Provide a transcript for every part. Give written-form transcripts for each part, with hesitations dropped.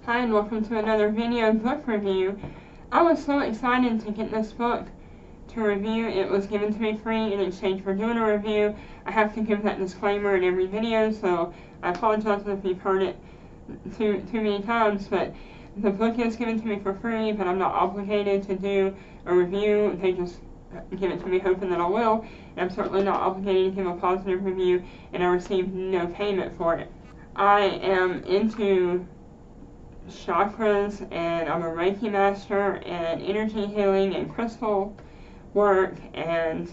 Hi and welcome to another video book review. I was so excited to get this book to review. It was given to me free in exchange for doing a review. I have to give that disclaimer in every video, so I apologize if you've heard it too many times, but the book is given to me for free, but I'm not obligated to do a review. They just give it to me hoping that I will, and I'm certainly not obligated to give a positive review, and I receive no payment for it. I am into chakras, and I'm a Reiki master, and energy healing and crystal work, and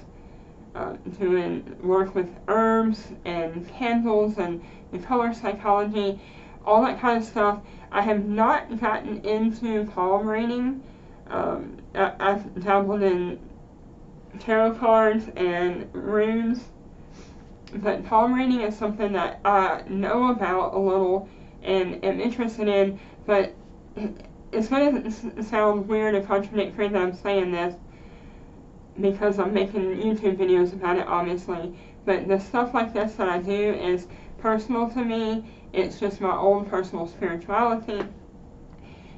doing work with herbs and candles and the color psychology, all that kind of stuff. I have not gotten into palm reading. I've dabbled in tarot cards and runes, but palm reading is something that I know about a little and am interested in, but it's going to sound weird and contradictory that I'm saying this because I'm making YouTube videos about it, obviously, but the stuff like this that I do is personal to me. It's just my own personal spirituality,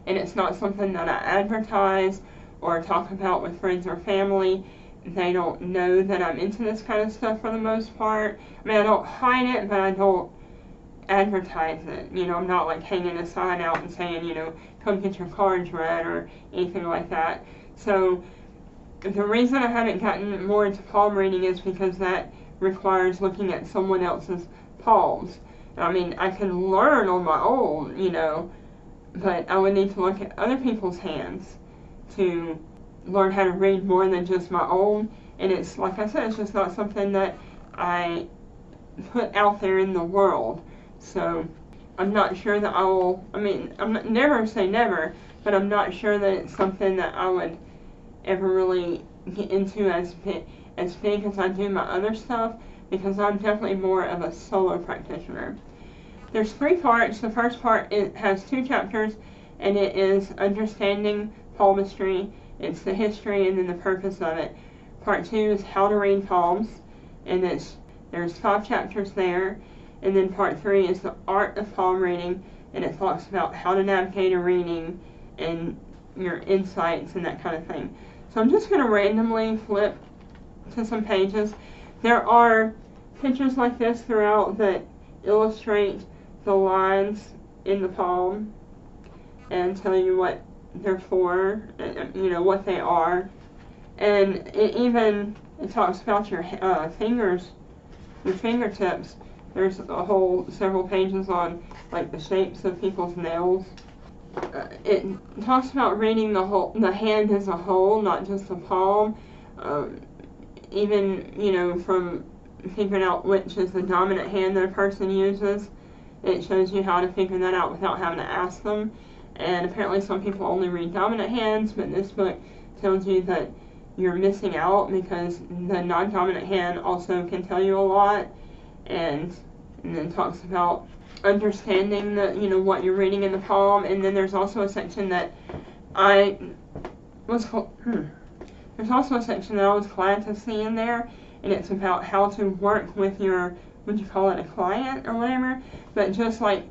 and it's not something that I advertise or talk about with friends or family. They don't know that I'm into this kind of stuff for the most part. I mean, I don't hide it, but I don't advertise it. You know, I'm not like hanging a sign out and saying, you know, come get your cards read or anything like that. So the reason I haven't gotten more into palm reading is because that requires looking at someone else's palms. I mean, I can learn on my own, you know, but I would need to look at other people's hands to learn how to read more than just my own. And it's, like I said, it's just not something that I put out there in the world. So I'm not sure that I will, I mean, never say never, but I'm not sure that it's something that I would ever really get into as big as I do my other stuff, because I'm definitely more of a solo practitioner. There's 3 parts. The first part, it has 2 chapters, and it is understanding palmistry. It's the history and then the purpose of it. Part 2 is how to read palms, and there's 5 chapters there. And then part 3 is the art of palm reading, and it talks about how to navigate a reading and your insights and that kind of thing. So I'm just going to randomly flip to some pages. There are pictures like this throughout that illustrate the lines in the palm and tell you what they're for, you know, what they are. And it talks about your fingers, your fingertips. There's several pages on like the shapes of people's nails. It talks about reading the hand as a whole, not just the palm. Even, you know, from figuring out which is the dominant hand that a person uses. It shows you how to figure that out without having to ask them. And apparently some people only read dominant hands, but this book tells you that you're missing out because the non-dominant hand also can tell you a lot. And then talks about understanding you know, what you're reading in the palm. And then there's also a section that I was glad to see in there, and it's about how to work with your, would you call it a client or whatever, but just like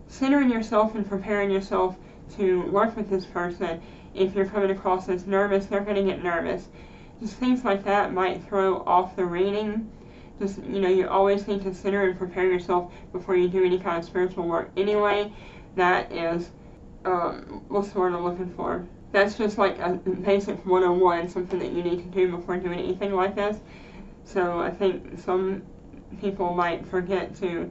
centering yourself and preparing yourself to work with this person. If you're coming across as nervous, they're going to get nervous. Just things like that might throw off the reading. Just, you know, you always need to center and prepare yourself before you do any kind of spiritual work anyway. That is, what's the word I'm looking for? That's just like a basic 101, something that you need to do before doing anything like this. So I think some people might forget to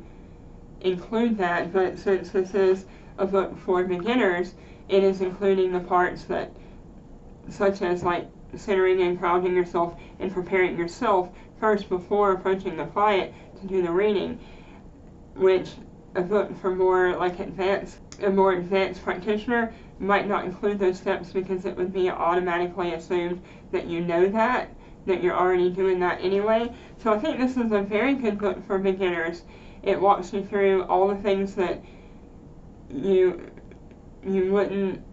include that, but since this is a book for beginners, it is including the parts that, such as like centering and grounding yourself and preparing yourself first before approaching the client to do the reading, which a book for more like a more advanced practitioner might not include those steps, because it would be automatically assumed that you know that you're already doing that anyway. So I think this is a very good book for beginners. It walks you through all the things that you wouldn't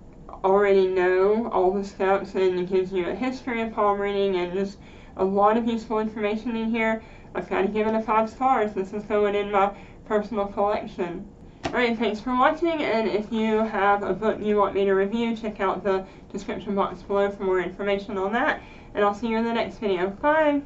already know, all the steps, and it gives you a history of palm reading and just a lot of useful information in here. I've got to give it a 5 stars. This is going in my personal collection. Alright, thanks for watching, and if you have a book you want me to review, check out the description box below for more information on that, and I'll see you in the next video. Bye!